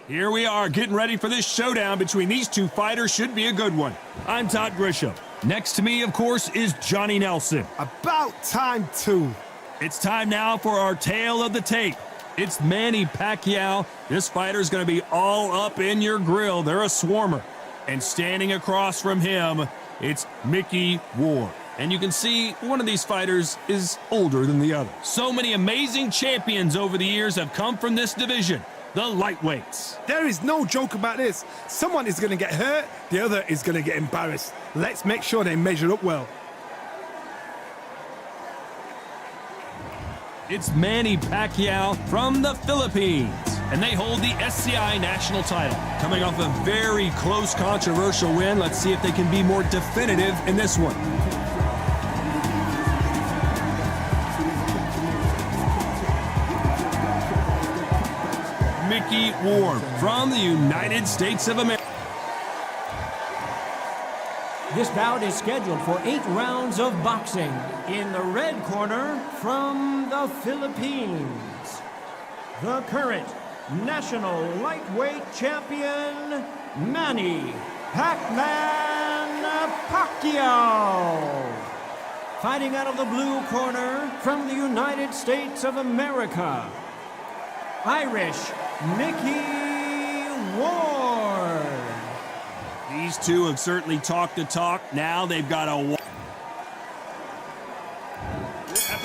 Here we are, getting ready for this showdown between these two fighters. Should be a good one. I'm Todd Grisham. Next to me, of course, is Johnny Nelson. About time, too. It's time now for our tale of the tape. It's Manny Pacquiao. This fighter's going to be all up in your grill. They're a swarmer. And standing across from him, it's Mickey Ward. And you can see one of these fighters is older than the other. So many amazing champions over the years have come from this division. The lightweights. There is no joke about this. Someone is going to get hurt, the other is going to get embarrassed. Let's make sure they measure up well. It's Manny Pacquiao from the Philippines, and they hold the SCI national title. Coming off a very close, controversial win, let's see if they can be more definitive in this one. Mickey Ward from the United States of America. This bout is scheduled for 8 rounds of boxing. In the red corner, from the Philippines, the current national lightweight champion, Manny PacMan Pacquiao. Fighting out of the blue corner, from the United States of America, Irish Mickey Ward. These two have certainly talked the talk. Now they've got to...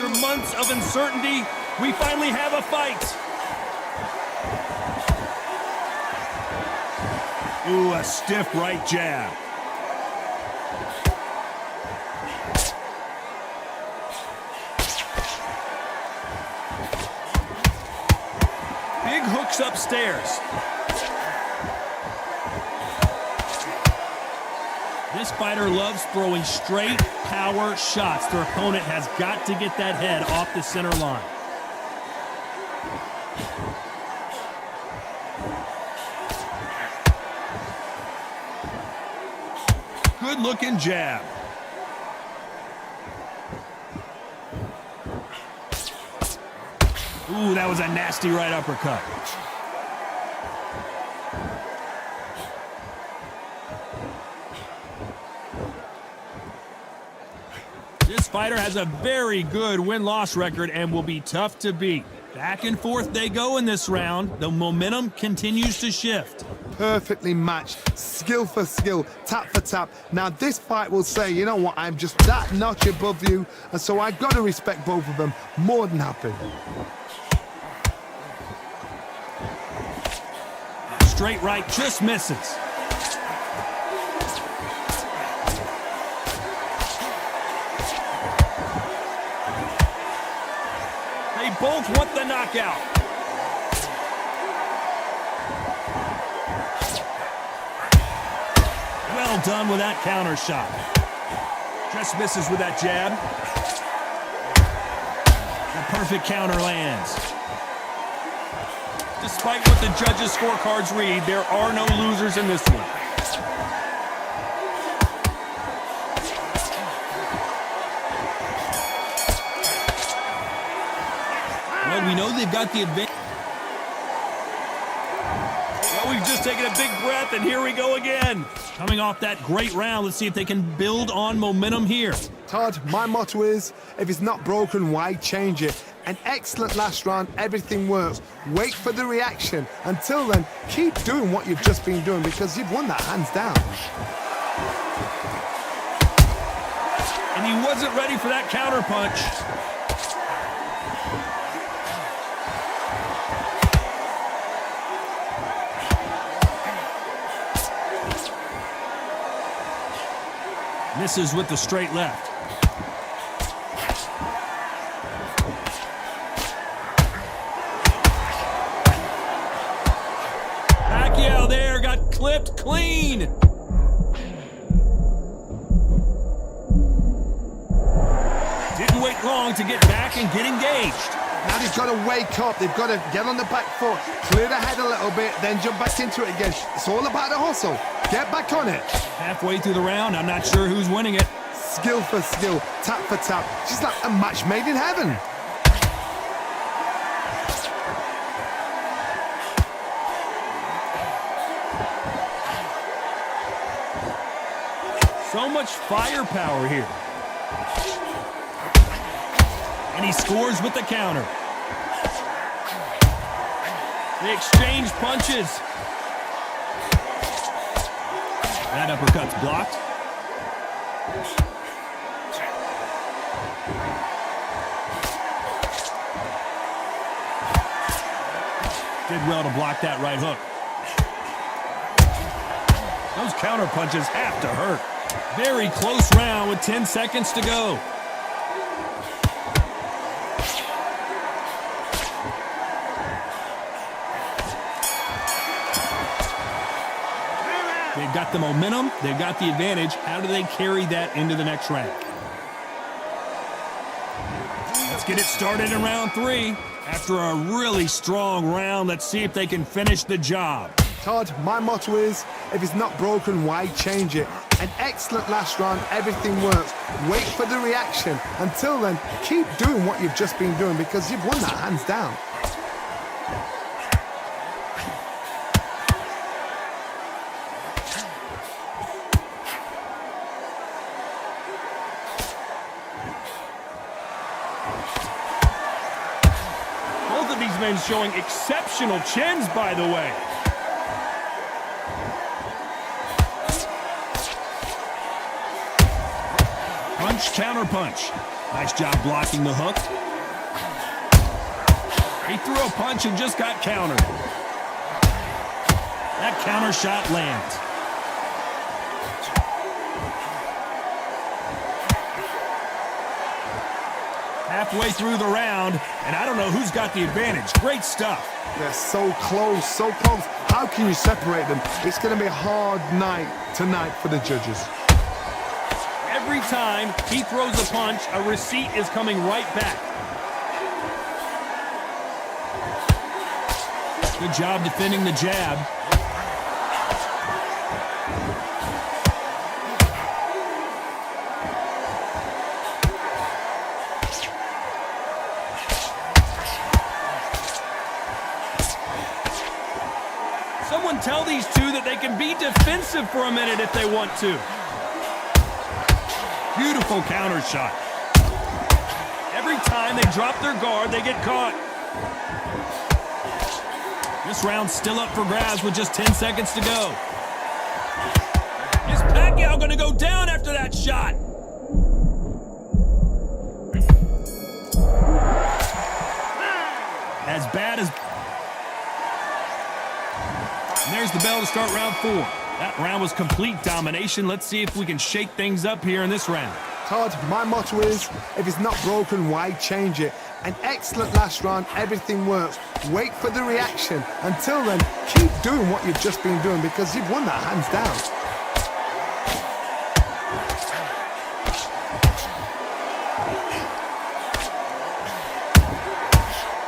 After months of uncertainty, we finally have a fight. Ooh, a stiff right jab. Big hooks upstairs. This fighter loves throwing straight power shots. Their opponent has got to get that head off the center line. Good-looking jab. Ooh, that was a nasty right uppercut. This fighter has a very good win-loss record and will be tough to beat. Back and forth they go in this round. The momentum continues to shift. Perfectly matched, skill for skill, tap for tap. Now this fight will say, you know what, I'm just that notch above you, and so I've got to respect both of them. More than happy. Straight right just misses. They both want the knockout. Well done with that counter shot. Just misses with that jab. The perfect counter lands. Despite what the judges' scorecards read, there are no losers in this one. Well, we know they've got the advantage. Well, we've just taken a big breath, and here we go again. Coming off that great round, let's see if they can build on momentum here. Todd, my motto is, if it's not broken, why change it? An excellent last round, everything works. Wait for the reaction. Until then, keep doing what you've just been doing because you've won that hands down. And he wasn't ready for that counter punch. Misses with the straight left. Pacquiao there got clipped clean. Didn't wait long to get back and get engaged. Now they've got to wake up. They've got to get on the back foot, clear the head a little bit, then jump back into it again. It's all about the hustle. Get back on it. Halfway through the round, I'm not sure who's winning it. Skill for skill, tap for tap. She's like a match made in heaven. So much firepower here. And he scores with the counter. They exchange punches. That uppercut's blocked. Did well to block that right hook. Those counter punches have to hurt. Very close round with 10 seconds to go. They've got the momentum, they've got the advantage. How do they carry that into the next round? Let's get it started in round 3. After a really strong round, let's see if they can finish the job. Todd, my motto is, if it's not broken, why change it? An excellent last round, everything works. Wait for the reaction. Until then, keep doing what you've just been doing because you've won that hands down. Both of these men showing exceptional chins, by the way. Punch, counter punch. Nice job blocking the hook. He threw a punch and just got countered. That counter shot lands. Halfway through the round, and I don't know who's got the advantage. Great stuff. They're so close, so close. How can you separate them? It's going to be a hard night tonight for the judges. Every time he throws a punch, a receipt is coming right back. Good job defending the jab. Someone tell these two that they can be defensive for a minute if they want to. Beautiful counter shot. Every time they drop their guard, they get caught. This round's still up for grabs with just 10 seconds to go. Is Pacquiao going to go down after that shot? As bad as... And there's the bell to start round 4. That round was complete domination. Let's see if we can shake things up here in this round. Todd, my motto is, if it's not broken, why change it? An excellent last round, everything works. Wait for the reaction. Until then, keep doing what you've just been doing because you've won that hands down.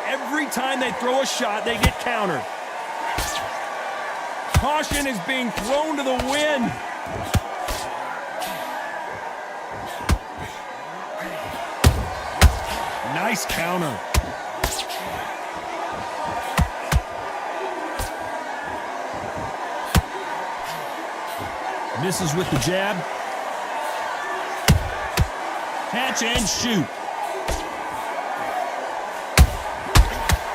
Every time they throw a shot, they get countered. Caution is being thrown to the wind. Nice counter. Misses with the jab. Catch and shoot.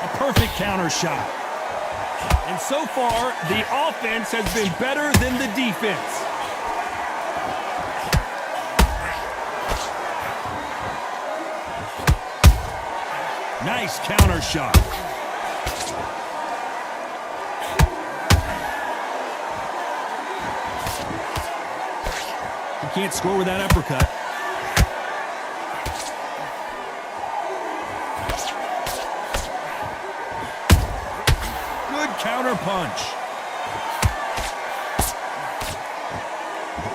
A perfect counter shot. And so far, the offense has been better than the defense. Nice counter shot. He can't score with that uppercut. Counter punch.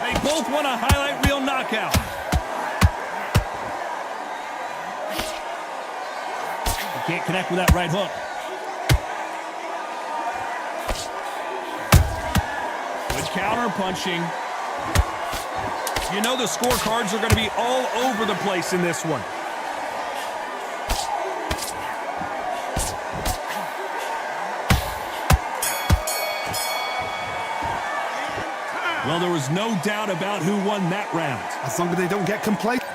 They both want a highlight reel knockout. He can't connect with that right hook. Good counter punching. You know the scorecards are going to be all over the place in this one. Well, there was no doubt about who won that round. As long as they don't get complacent.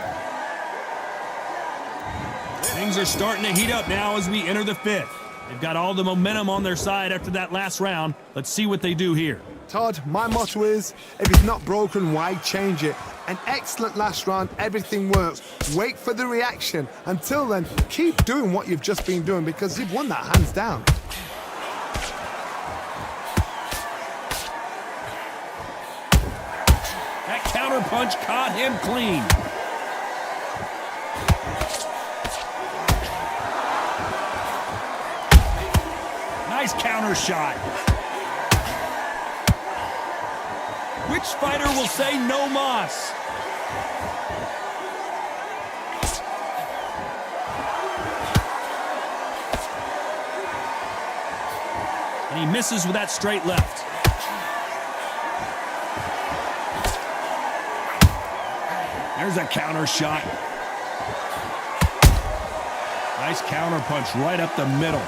Things are starting to heat up now as we enter the 5th. They've got all the momentum on their side after that last round. Let's see what they do here. Todd, my motto is, if it's not broken, why change it? An excellent last round, everything works. Wait for the reaction. Until then, keep doing what you've just been doing because you've won that hands down. Counter punch caught him clean. Nice counter shot. Which fighter will say no mas? And he misses with that straight left. There's a counter shot. Nice counter punch right up the middle.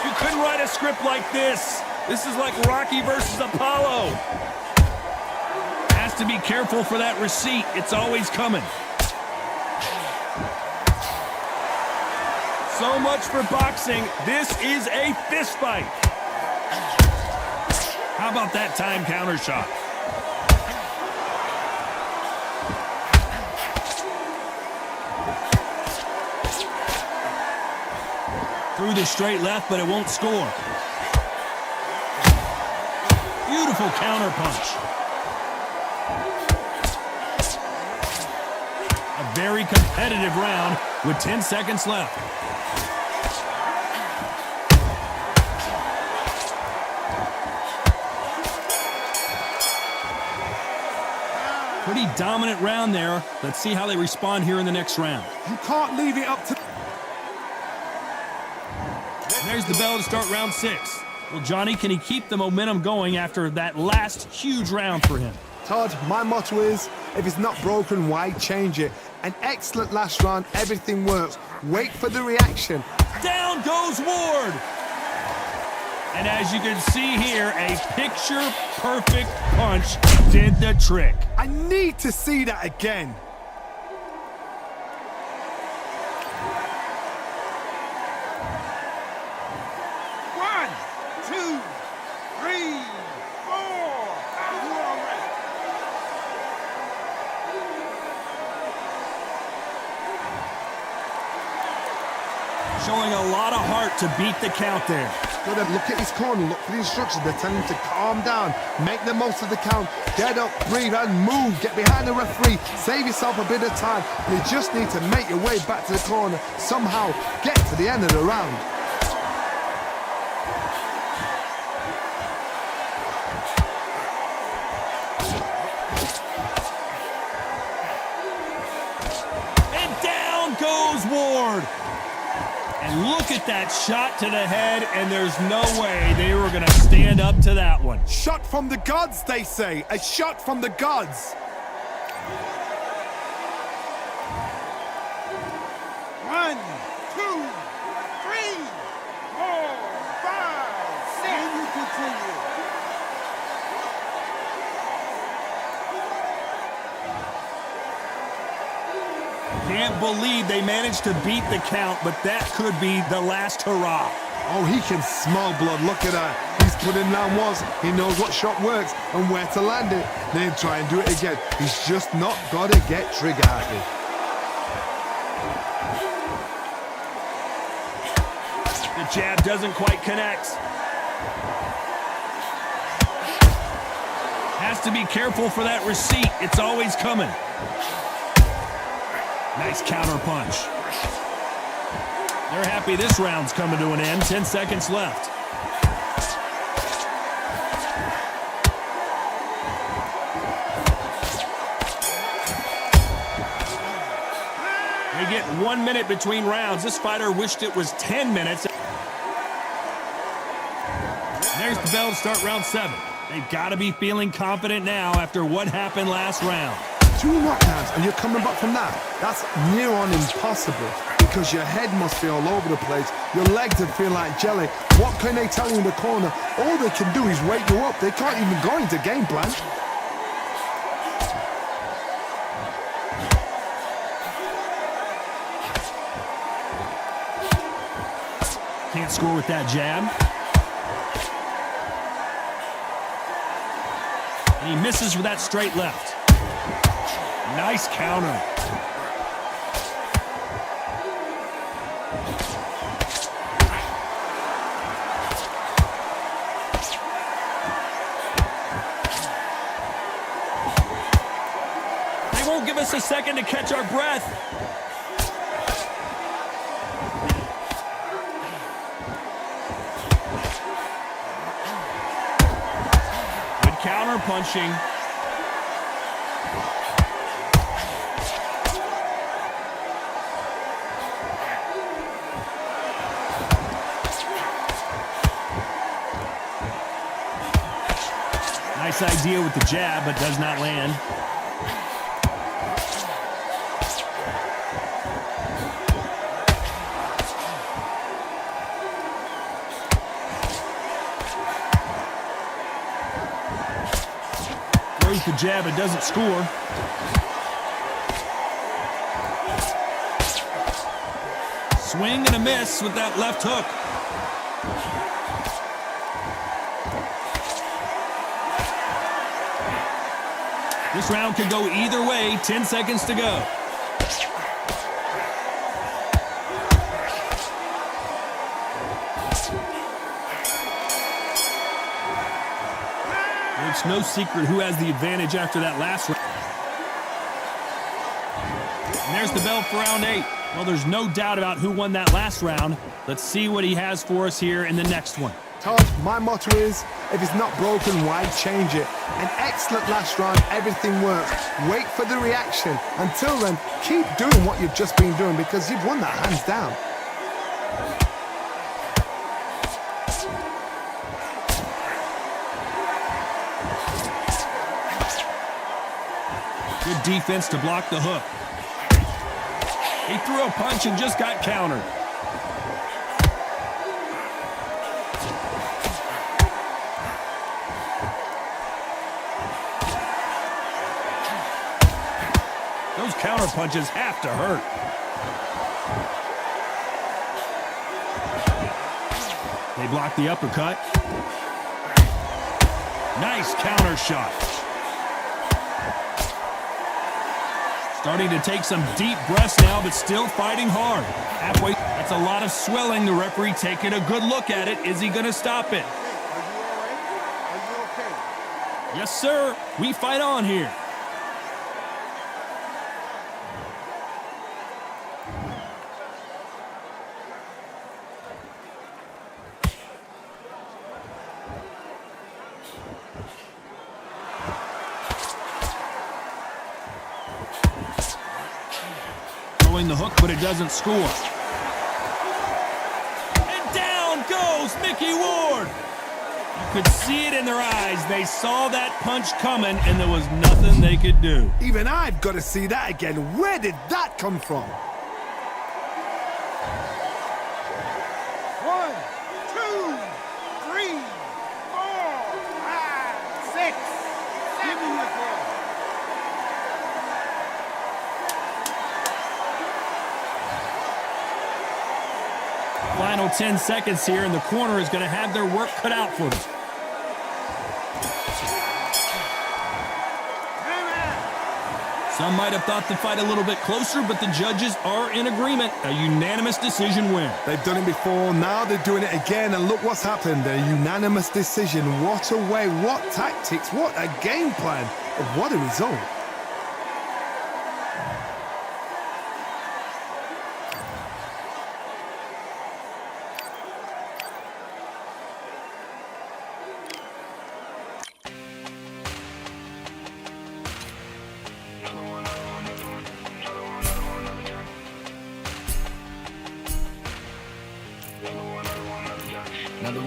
You couldn't write a script like this. This is like Rocky versus Apollo. Has to be careful for that receipt. It's always coming. So much for boxing. This is a fist fight. How How about that time counter shot? Through the straight left, but it won't score. Beautiful counter punch. A very competitive round with 10 seconds left. Pretty dominant round there. Let's see how they respond here in the next round. You can't leave it up to... There's the bell to start round 6. Well, Johnny, can he keep the momentum going after that last huge round for him? Todd, my motto is, if it's not broken, why change it? An excellent last round, everything works. Wait for the reaction. Down goes Ward. And as you can see here, a picture-perfect punch did the trick. I need to see that again. Showing a lot of heart to beat the count there. Good, look at his corner, look for the instructions. They're telling him to calm down, make the most of the count, get up, breathe and move, get behind the referee, save yourself a bit of time. You just need to make your way back to the corner, somehow get to the end of the round. And down goes Ward. And look at that shot to the head, and there's no way they were going to stand up to that one. Shot from the gods, they say. A shot from the gods. One, two, three, 4, 5, 6. And you continue. Can't believe they managed to beat the count, but that could be the last hurrah. Oh, he can smell blood. Look at that. He's put in round once. He knows what shot works and where to land it. Then try and do it again. He's just not got to get trigger happy. The jab doesn't quite connect. Has to be careful for that receipt. It's always coming. Nice counter punch. They're happy this round's coming to an end. 10 seconds left. They get 1 minute between rounds. This fighter wished it was 10 minutes. There's the bell to start round 7. They've got to be feeling confident now after what happened last round. 2 knockdowns and you're coming back from that. That's near on impossible because your head must be all over the place. Your legs would feel like jelly. What can they tell you in the corner? All they can do is wake you up. They can't even go into game plan. Can't score with that jab. And he misses with that straight left. Nice counter. They won't give us a second to catch our breath. Good counter punching. Nice idea with the jab, but does not land. Throws the jab, it doesn't score. Swing and a miss with that left hook. This round could go either way. 10 seconds to go. It's no secret who has the advantage after that last round. And there's the bell for round 8. Well, there's no doubt about who won that last round. Let's see what he has for us here in the next one. Todd, my motto is, if it's not broken, why change it? An excellent last round, everything works. Wait for the reaction. Until then, keep doing what you've just been doing because you've won that hands down. Good defense to block the hook. He threw a punch and just got countered. Those counter punches have to hurt. They block the uppercut. Nice counter shot. Starting to take some deep breaths now, but still fighting hard. Halfway, that's a lot of swelling. The referee taking a good look at it. Is he going to stop it? Are you all right? Are you okay? Yes, sir. We fight on here. The hook, but it doesn't score. And down goes Mickey Ward. You could see it in their eyes. They saw that punch coming, and there was nothing they could do. Even I've got to see that again. Where did that come from? 1, 2, 3, 4, 5, 6. Give me your ball. Final 10 seconds here, and the corner is going to have their work cut out for them. Some might have thought the fight a little bit closer, but the judges are in agreement. A unanimous decision win. They've done it before, now they're doing it again, and look what's happened. A unanimous decision. What a way, what tactics, what a game plan, and what a result. Another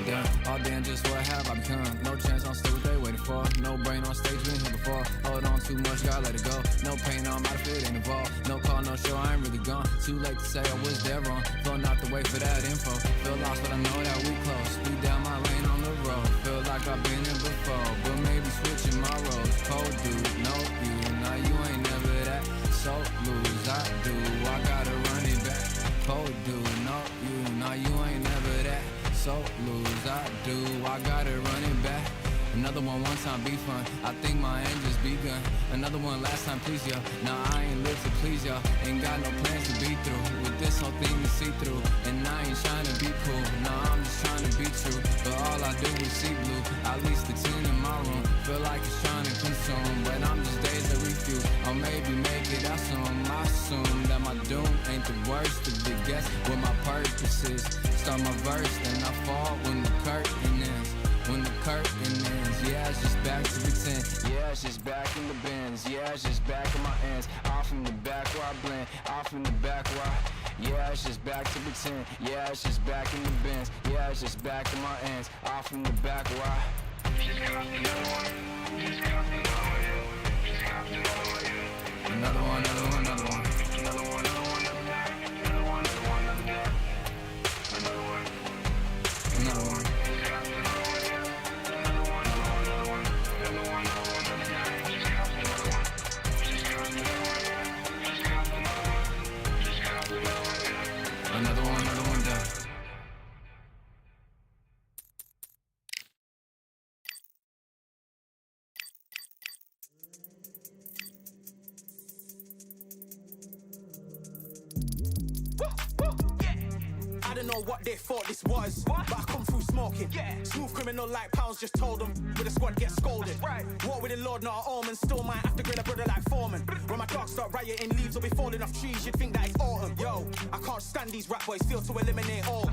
done. All damn, just what have I become? No chance, I'm still what they waiting for. No brain on stage, been here before. Hold on too much, gotta let it go. No pain, I'm out of it, ain't involved. No call, no show, I ain't really gone. Too late to say I was dead wrong. Filling out the way for that info. Feel lost, but I know that we close. Speed down my lane on the road. Feel like I've been in before, but maybe switching my roles. Cold dude, no you, now you ain't never that. So lose, I do, I gotta run it back. Cold dude, no you, now you ain't never that. So lose, I do, I gotta run it back. Another one time be fun, I think my end just begun. Another one last time please y'all. Now I ain't live to please y'all. Ain't got no plans to be through with this whole thing to see through. And I ain't trying to be cool, no I'm just trying to be true. But all I do is see blue, at least the 10 in my room. Feel like it's trying to consume, but I'm just days to refuse. Or maybe make it out soon. I assume that my doom ain't the worst of the guess what my purpose is. Start my verse, then I fall when the curtain ends. When the curtain ends, yeah, it's just back to pretend. Yeah, it's just back in the bins. Yeah, it's just back in my ends. Off in the back where I blend. Off in the back where I... Yeah, it's just back to pretend. Yeah, it's just back in the bins. Yeah, it's just back in my ends. Off in the back where I... Another one, another one, another one. Another one, another one, another one, another one, another one. Another one. Another one done. I don't know what they thought this was, but I come through smoking. Smooth criminal like pounds, just told them. With a squad get scolded. War with the Lord, not an omen. Still might have to grill a brother like Foreman. When my dogs start rioting, leaves will be falling off trees. You'd think that it's autumn. Yo, I can't stand these rap boys, feel to eliminate all.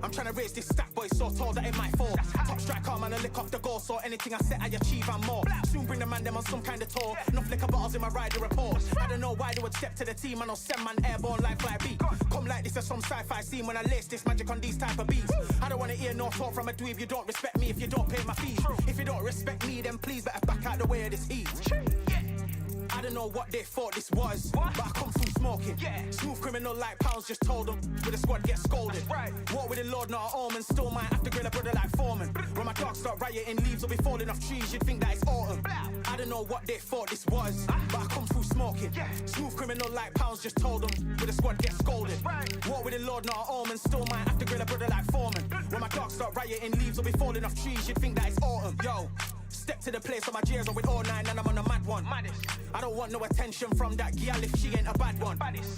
I'm trying to raise this stack, boy, so tall that it might fall. Top striker, man, I lick off the goal, so anything I set, I achieve and more. Soon bring the man them on some kind of tour. Enough liquor bottles in my rider report. I don't know why they would step to the team, and I'll send man airborne like fly beat. Come like this as some sci-fi scene when I lace this magic on these type of beats. I don't want to hear no talk from a dweeb. You don't respect me if you don't pay my fees. If you don't respect me, then please better back out the way of this heat. I don't know what they thought this was, but I come through smoking. Smooth criminal like pounds, just told them. With a squad get scolded. War with the Lord, not an omen. Still might have to grill a brother like Foreman. When my dogs start rioting, leaves will be falling off trees. You'd think that it's autumn. I don't know what they thought this was, but I come through smoking. Smooth criminal like pounds, just told them. With a squad get scolded. War with the Lord, not an omen. Still might have to grill a brother like Foreman. When my dogs start rioting, leaves will be falling off trees. You'd think that it's autumn. Yo. Step to the place on my J's on with all nine and I'm on a mad one. I don't want no attention from that gal if she ain't a bad one.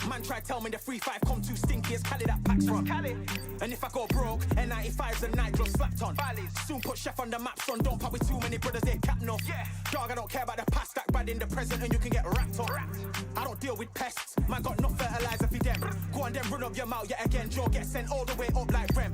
Man try tell me the 3-5 come too stinky as Cali that packs from. And if I go broke, N95's and nitro slapped on. Soon put chef on the map, son. Don't pop with too many brothers, they cap no. Dog, I don't care about the past, that bad in the present and you can get wrapped on. I don't deal with pests, man got no fertilizer for them. Go on then run up your mouth yet again, Joe get sent all the way up like Rem.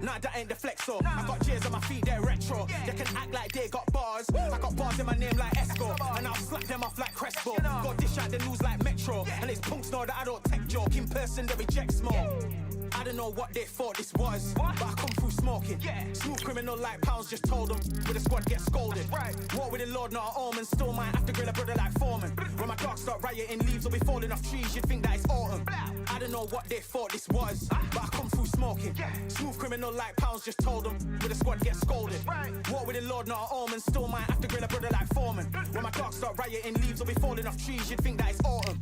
Nah, that ain't the flexo. I got J's on my feet, they're retro. They can act like they got bars. I got bars in my name like Esco, and I'll slap them off like Crespo. Go dish out the news like Metro, and it's punks know that I don't tech joke. In person, they reject smoke. I don't know what they thought this was, but I come through smoking. Smooth criminal like pounds, just told them. With a squad get scolded. War with the Lord, not an omen. Still might have to grill a brother like Foreman. When my dogs start rioting, leaves will be falling off trees. You'd think that it's autumn. I don't know what they thought this was, but I come through smoking. Smooth criminal like pounds, just told them. With a squad get scolded. War with the Lord, not an omen. Still might have to grill a brother like Foreman. When my dogs start rioting, leaves will be falling off trees. You'd think that it's autumn.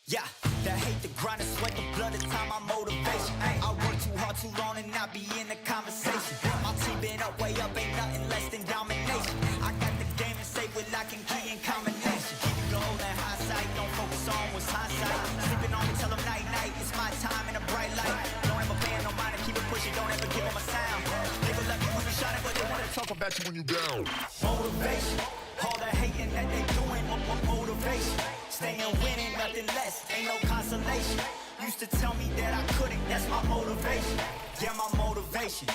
Yeah, that hate, the grind, the sweat, the blood, the time, my motivation. I work too hard, too long, and not be in the conversation. My team been up, way up, ain't nothing less than domination. I got the game and say with lock and key and combination. Keep it gold and high sight, don't focus on what's hindsight. Sleeping on me, tell them night, night, it's my time in a bright light. Don't ever band, no mind, keep it pushing, don't ever give them a sound. They will let me when you shining, but they wanna talk about you when you down. Motivation, all the hating that they doing, motivation. Staying winning, nothing less, ain't no consolation. Used to tell me that I couldn't, that's my motivation. Yeah, my motivation,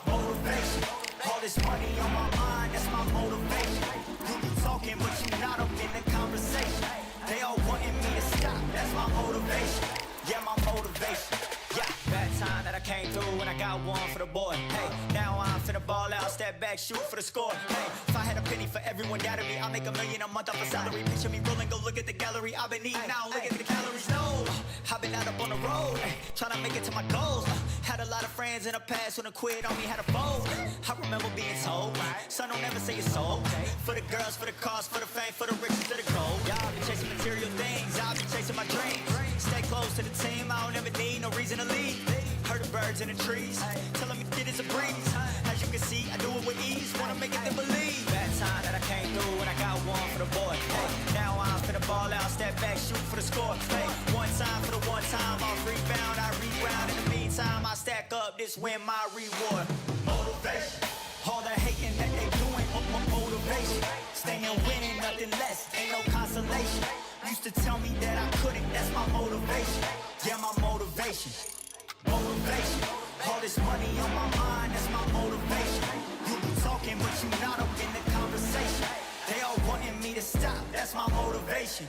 motivation. All this money on my mind, that's my motivation. You be talking, but you not up in the conversation. They all wanting me to stop, that's my motivation. Yeah, my motivation. Yeah, bad time that I came through when I got one for the boy. Hey, now I'm finna ball out, step back, shoot for the score. Hey, if I had a penny for everyone doubted me, I'll make $1 million a month off a salary. Picture me rolling, go look at the gallery. I've been eating now, look at the calories. No, I've been out up on the road, trying to make it to my goals. Had a lot of friends in the past when I quit on me, had a fold. I remember being told, son, don't ever say it's sold. For the girls, for the cars, for the fame, for the riches, for the gold. Y'all been chasing material things, I've been chasing my dreams. Stay close to the team, I don't ever need no reason to leave. Heard the birds in the trees, telling me shit is a breeze. As you can see, I do it with ease, wanna make it them believe. Bad time that I came through when I got one for the boy. Hey, now I'm finna ball out, step back, shoot for the score. Hey, one time for the one time, I'll rebound, I reground. In the meantime, I stack up, this win my reward. Motivation, all the hating that they doing, motivation. Staying winning, nothing less, ain't no consolation. Used to tell me that I couldn't, that's my motivation. Yeah, my motivation, motivation. All this money on my mind, that's my motivation. You be talking, but you not up in the conversation. They all wanting me to stop, that's my motivation.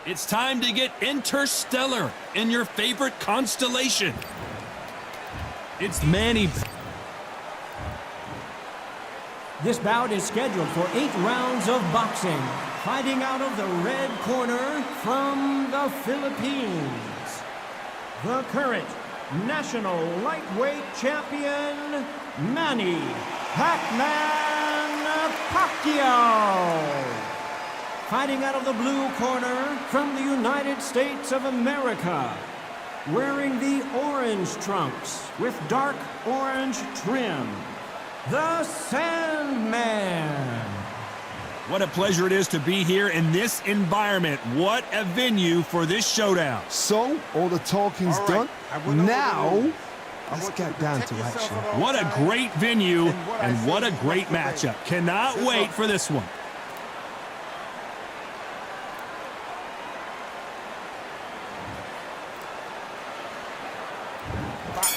It's time to get interstellar in your favorite constellation. It's Manny. This bout is scheduled for 8 rounds of boxing. Fighting out of the red corner from the Philippines, the current national lightweight champion, Manny PacMan Pacquiao. Fighting out of the blue corner from the United States of America, wearing the orange trunks with dark orange trim, the Sandman. What a pleasure it is to be here in this environment. What a venue for this showdown. So, all the talking's done. Now, let's get down to action. What a great venue and what a great matchup. Cannot wait for this one.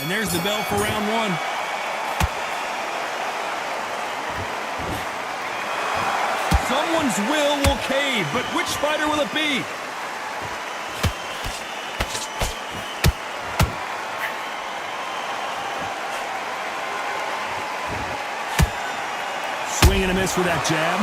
And there's the bell for round one. Someone's will cave, but which fighter will it be? Swing and a miss with that jab.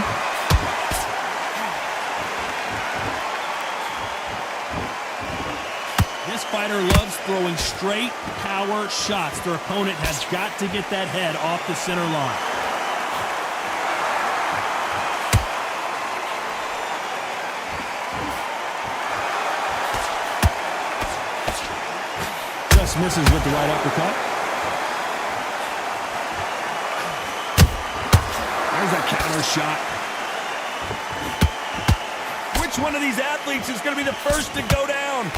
This fighter loves throwing straight power shots. Their opponent has got to get that head off the center line. Misses with the right uppercut. There's a counter shot. Which one of these athletes is going to be the first to go down?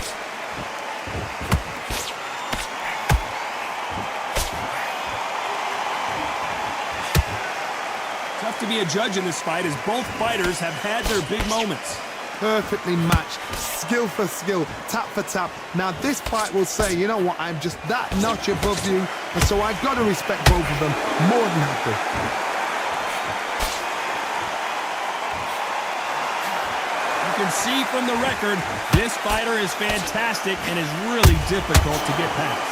Tough to be a judge in this fight as both fighters have had their big moments. Perfectly matched, skill for skill, tap for tap. Now this fight will say, you know what, I'm just that notch above you, and so I've got to respect both of them more than happy. You can see from the record, this fighter is fantastic and is really difficult to get past.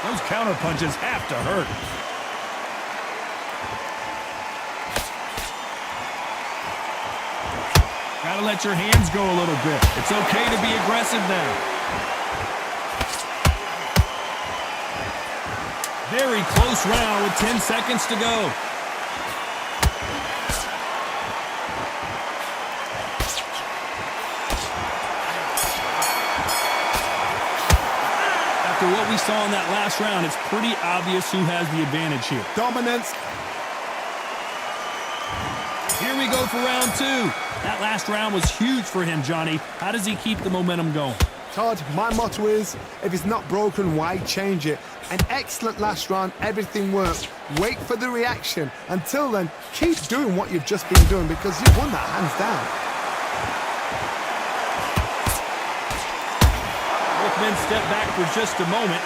Those counter punches have to hurt. Gotta let your hands go a little bit. It's okay to be aggressive now. Very close round with 10 seconds to go. After what we saw in that last round, it's pretty obvious who has the advantage here. Dominance. Here we go for round two. That last round was huge for him, Johnny. How does he keep the momentum going? Todd, my motto is, if it's not broken, why change it? An excellent last round, everything worked. Wait for the reaction. Until then, keep doing what you've just been doing because you've won that hands down. Both men step back for just a moment.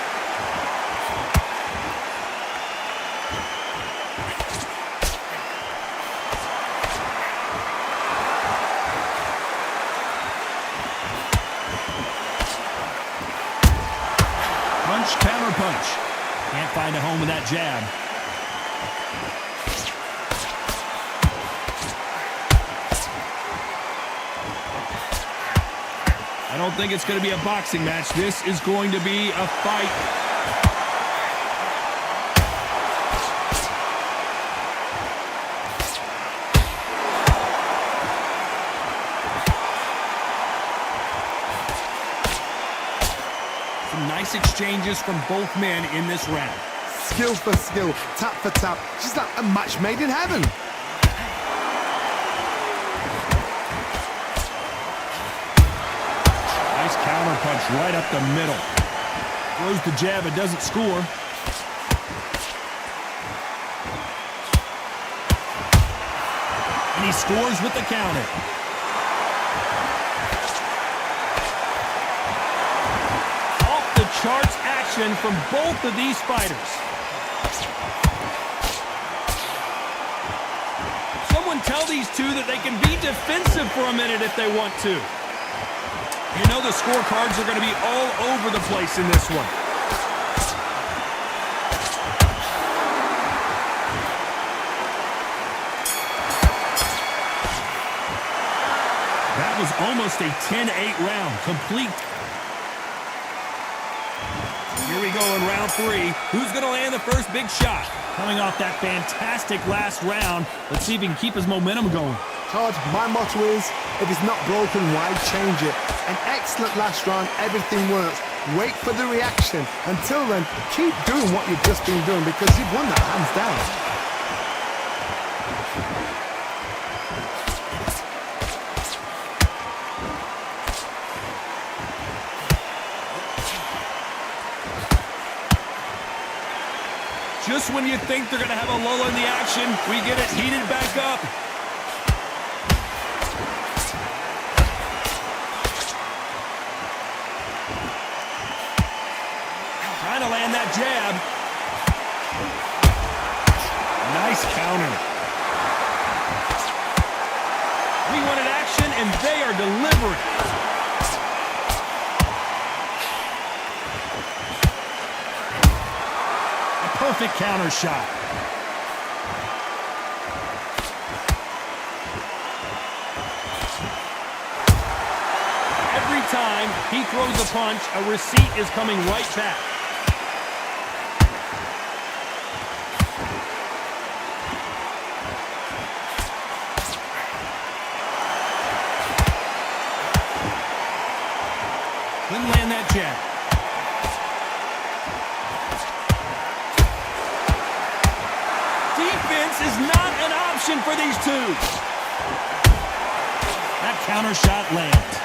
Counter punch. Can't find a home with that jab. I don't think it's going to be a boxing match. This is going to be a fight. Nice exchanges from both men in this round. Skill for skill, tap for tap. She's like a match made in heaven. Nice counter punch right up the middle. Throws the jab, it doesn't score. And he scores with the counter. Charts action from both of these fighters. Someone tell these two that they can be defensive for a minute if they want to. You know the scorecards are going to be all over the place in this one. was almost a 10-8 round, complete. Here we go in round 3. Who's going to land the first big shot? Coming off that fantastic last round, let's see if he can keep his momentum going. Todd, my motto is, if it's not broken, why change it? An excellent last round, everything works. Wait for the reaction. Until then, keep doing what you've just been doing because you've won that hands down. Just when you think they're going to have a lull in the action, we get it heated back up. Trying to land that jab. Nice counter. We wanted action, and they are delivering. Perfect counter shot. Every time he throws a punch, a receipt is coming right back. Couldn't land that jab. Defense is not an option for these two. That counter shot lands.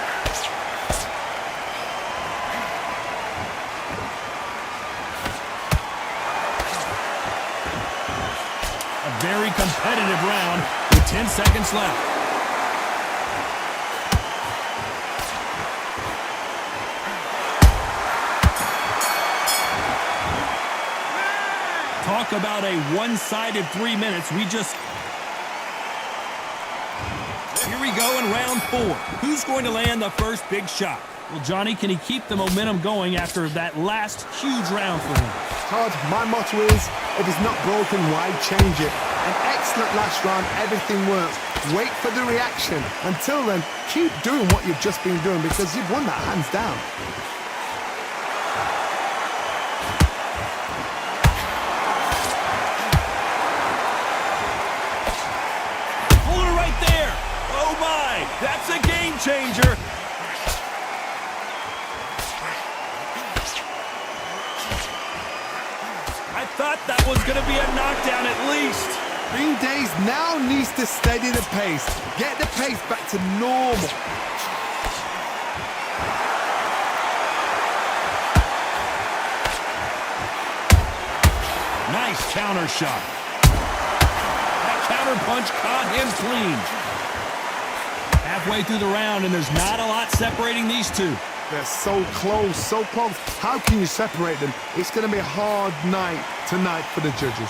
A very competitive round with 10 seconds left. Talk about a one-sided 3 minutes. Here we go in round 4. Who's going to land the first big shot? Well, Johnny, can he keep the momentum going after that last huge round for him? Todd, my motto is, if it's not broken, why change it? An excellent last round, everything works. Wait for the reaction. Until then, keep doing what you've just been doing because you've won that hands down. That's a game changer. I thought that was going to be a knockdown at least. Green Days now needs to steady the pace. Get the pace back to normal. Nice counter shot. That counter punch caught him clean. Halfway through the round, and there's not a lot separating these two. They're so close, so close. How can you separate them? It's going to be a hard night tonight for the judges.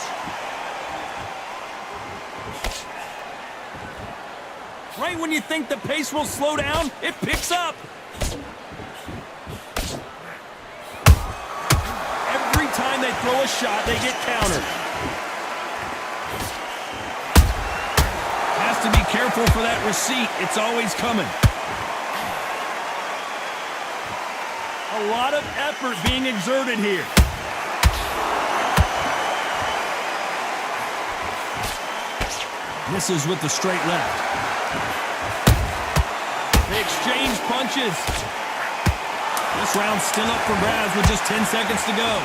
Right when you think the pace will slow down, it picks up. Every time they throw a shot, they get countered. Has to be careful for that receipt. It's always coming. A lot of effort being exerted here. Misses with the straight left. They exchange punches. This round's still up for grabs with just 10 seconds to go.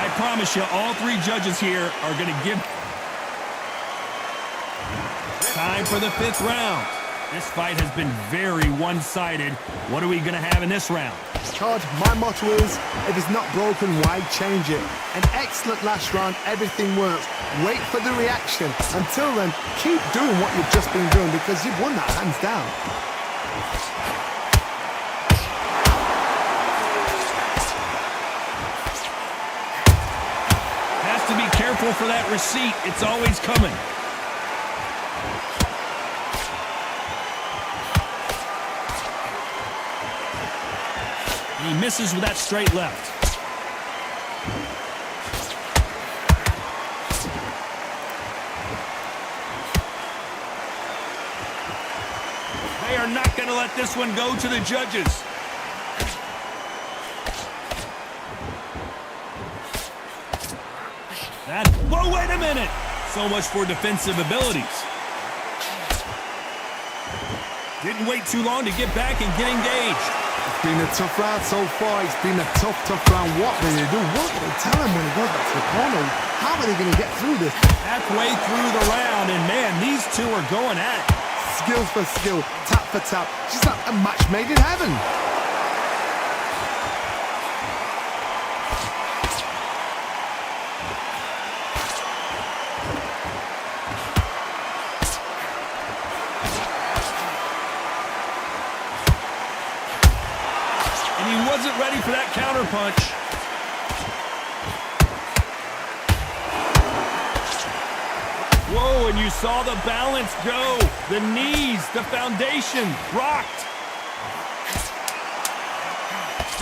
I promise you, all 3 judges here are going to give... Time for the 5th round. This fight has been very one-sided. What are we going to have in this round? Todd, my motto is, if it's not broken, why change it? An excellent last round, everything works. Wait for the reaction. Until then, keep doing what you've just been doing because you've won that hands down. Has to be careful for that receipt. It's always coming. He misses with that straight left. They are not going to let this one go to the judges. Whoa, wait a minute. So much for defensive abilities. Didn't wait too long to get back and get engaged. It's been a tough round so far. It's been a tough round. What will they do? What will they tell him when he goes back to the corner? How are they going to get through this? Halfway through the round, and man, these two are going at it. Skill for skill, tap for tap. Just like a match made in heaven. And he wasn't ready for that counter punch. Whoa, and you saw the balance go. The knees, the foundation, rocked.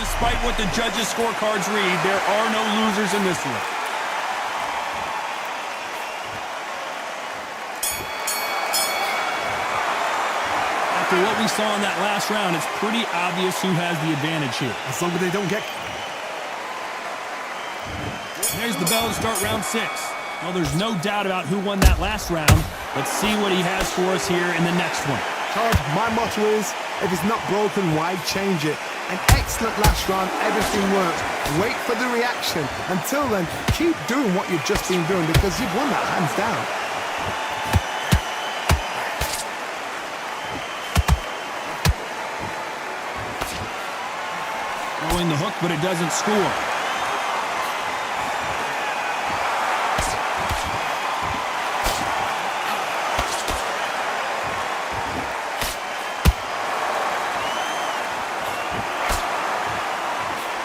Despite what the judges' scorecards read, there are no losers in this one. After what we saw in that last round, it's pretty obvious who has the advantage here. As long as they don't get... There's the bell to start round 6. Well, there's no doubt about who won that last round. Let's see what he has for us here in the next one. Todd, my motto is, if it's not broken, why change it? An excellent last round, everything works. Wait for the reaction. Until then, keep doing what you've just been doing because you've won that hands down. Throwing the hook, but it doesn't score.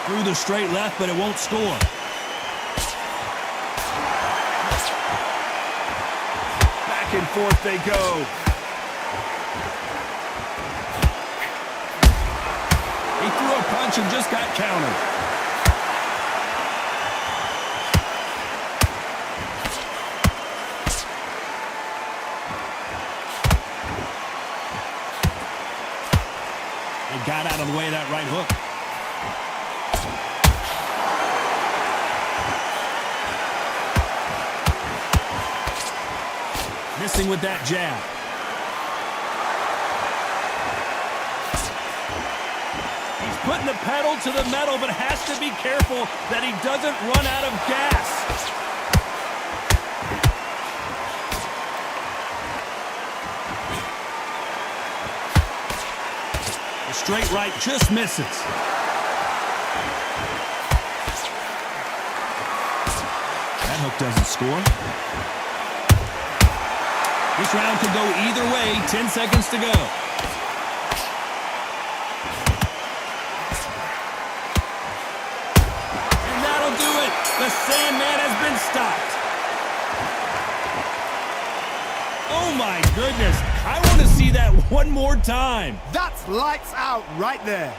Through the straight left, but it won't score. Back and forth they go. He threw a punch and just got countered. He got out of the way of that right hook. Missing with that jab. He's putting the pedal to the metal, but has to be careful that he doesn't run out of gas. The straight right just misses. That hook doesn't score. This round could go either way. 10 seconds to go. And that'll do it. The Sandman has been stopped. Oh my goodness. I want to see that one more time. That's lights out right there.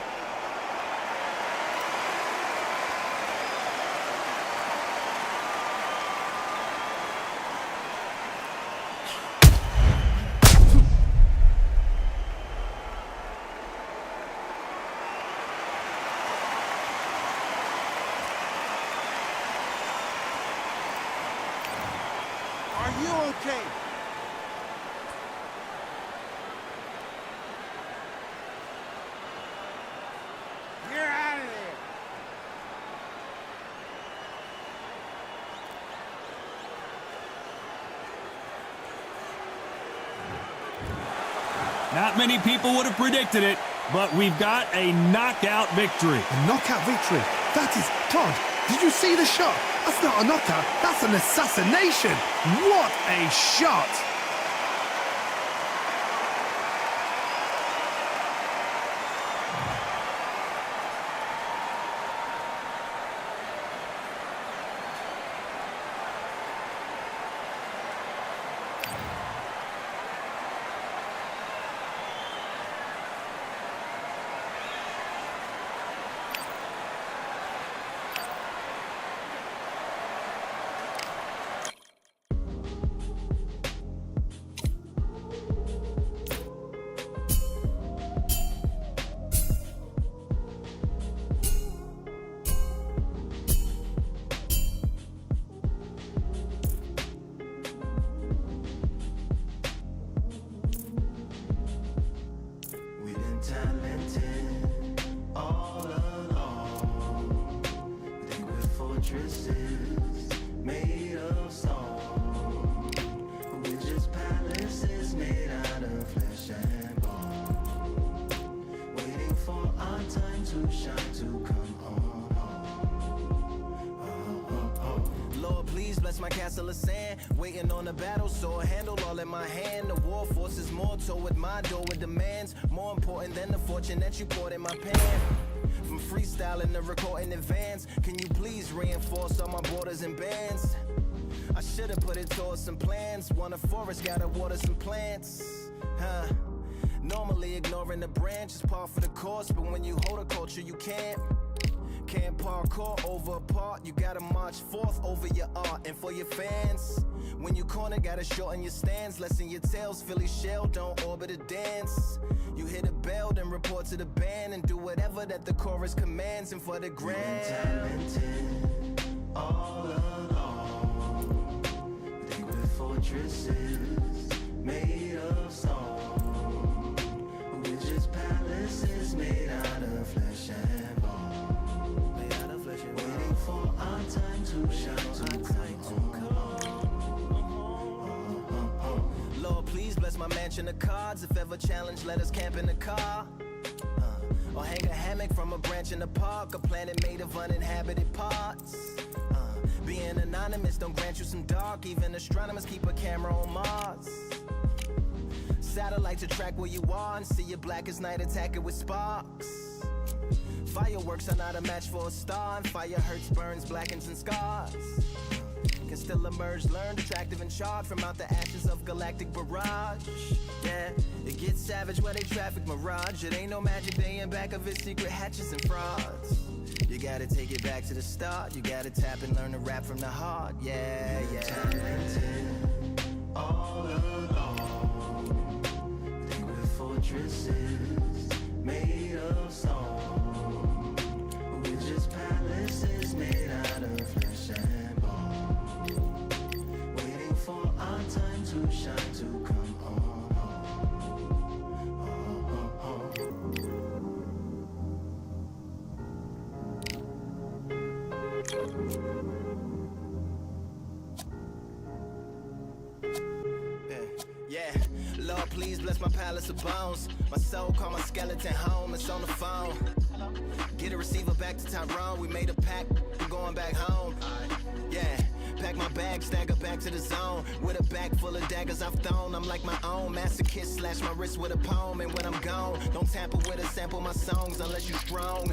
Are you okay? You're out of there. Not many people would have predicted it, but we've got a knockout victory. A knockout victory. That is... Todd, did you see the shot? That's not a knockout. That's an assassination. What a shot. fortresses made of stone. We're just palaces made out of flesh and bone, waiting for our time to shine, to come on home. Lord, please bless my castle of sand. Waiting on the battle sword, handle all in my hand. The war force is more toward my door with demands. More important than the fortune that you poured in my pan. From freestyling to recording advance, can you please reinforce all my borders and bands? I should've put it towards some plans. Want a forest, gotta water some plants. Normally ignoring the branch is par for the course, but when you hold a culture, you can't parkour over a part. You gotta march forth over your art. And for your fans, when you corner, gotta shorten your stance. Lessen your tails, Philly shell, don't orbit a dance. You hit a bell, then report to the band, and do whatever that the chorus commands. And for the grand, Talented all along. Think we're fortresses made of stone. We're just palaces made out of flesh and bone. Waiting for our time to shine, to come home. Lord, please bless my mansion of cards. If ever challenged, let us camp in the car. Or hang a hammock from a branch in the park. A planet made of uninhabited parts. Being anonymous don't grant you some dark. Even astronomers keep a camera on Mars. Satellite to track where you are and see your black as night, attack it with sparks. Fireworks are not a match for a star, and fire hurts, burns, blackens, and scars. Can still emerge, learned, attractive, and charred from out the ashes of galactic barrage. Yeah, it gets savage where they traffic mirage. It ain't no magic day in back of its secret hatches and frauds. You gotta take it back to the start. You gotta tap and learn to rap from the heart. Yeah, yeah. Talented all along. Think we're fortresses made of stone. We're just palaces made out of flesh and bone, waiting for our time to shine, to come on home. Yeah, Lord, please bless my palace of bones. My soul call my skeleton home, it's on the phone. Get a receiver back to Tyrone. We made a pact, I'm going back home. Yeah, pack my bag, stagger back to the zone. With a bag full of daggers I've thrown. I'm like my own masochist, slash my wrist with a poem. And when I'm gone, don't tamper with a sample my songs unless you strong.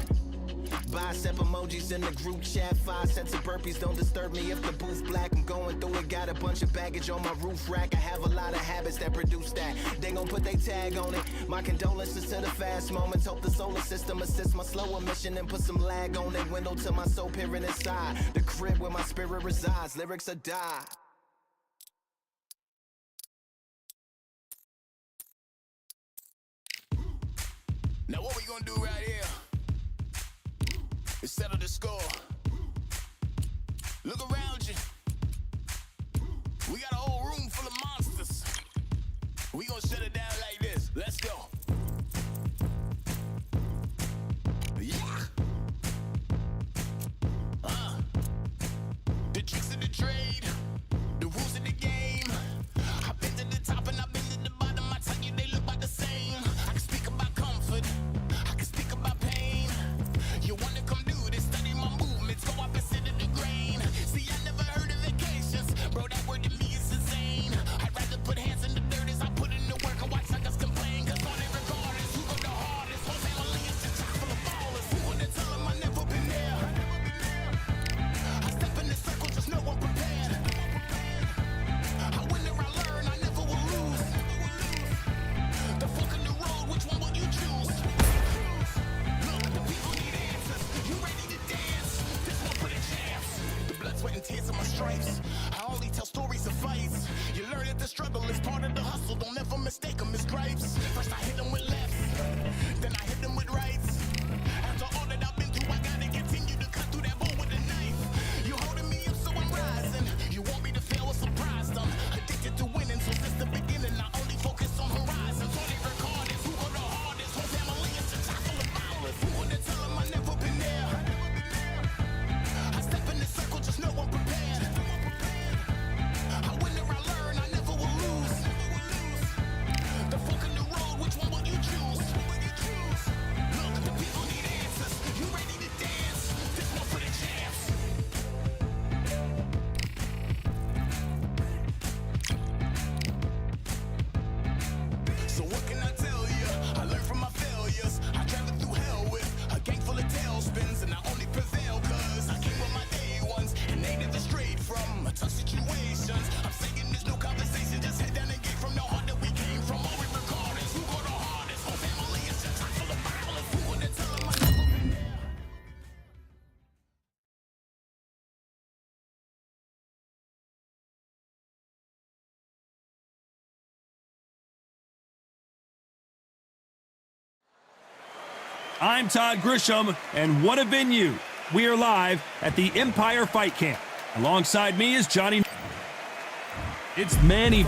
Bicep emojis in the group chat. 5 sets of burpees, don't disturb me if the booth black. I'm going through it, got a bunch of baggage on my roof rack. I have a lot of habits that produce that. They gon' put they tag on it. My condolences to the fast moments. Hope the solar system assists my slow emission and put some lag on it. Window to my soul peering inside the crib where my spirit resides. Lyrics are die. Now what we gonna do right here is settle the score. Look around you. We got a whole room full of monsters. We gonna shut it down like this. Let's go. Yeah. The tricks of the trade, the rules of the game. I've been to the top and I've been to the bottom. I tell you they look about the same. I can speak about comfort, I can speak about pain. You wanna come do this, study my movements, go up and sit in the grain. See, I never heard of vacations, bro, that word to me is insane. I'd rather put hands in the dirt as I put in the work and watch suckers complain. Cause all they regard is who go the hardest. Whole family is just chock full of ballers. Who would tell them I never been there? I step in the circle, just know I'm prepared. I win or I learn, I never will lose. The fork in the road, which one will you choose? Look, the people need answers. You ready to dance? This one for the champs. The blood, sweat, and tears of my stripes. I only tell stories of fights. You learn that the struggle is part of the hustle. Don't ever mistake them as gripes. First I hit them with lefts, then I hit them with rights. After all that I've been through, I gotta continue to cut through that bull with a knife. You holding me up, so I'm rising. You want me to fail or surprised? I'm addicted to winning, so since the beginning I only focus on horizons. All they record is who go the hardest. Whole family is just chock full of ballers. Who would tell them I never been there? I step in the circle, I'm Todd Grisham, and what a venue. We are live at the Empire Fight Camp. Alongside me is Johnny. It's Manny.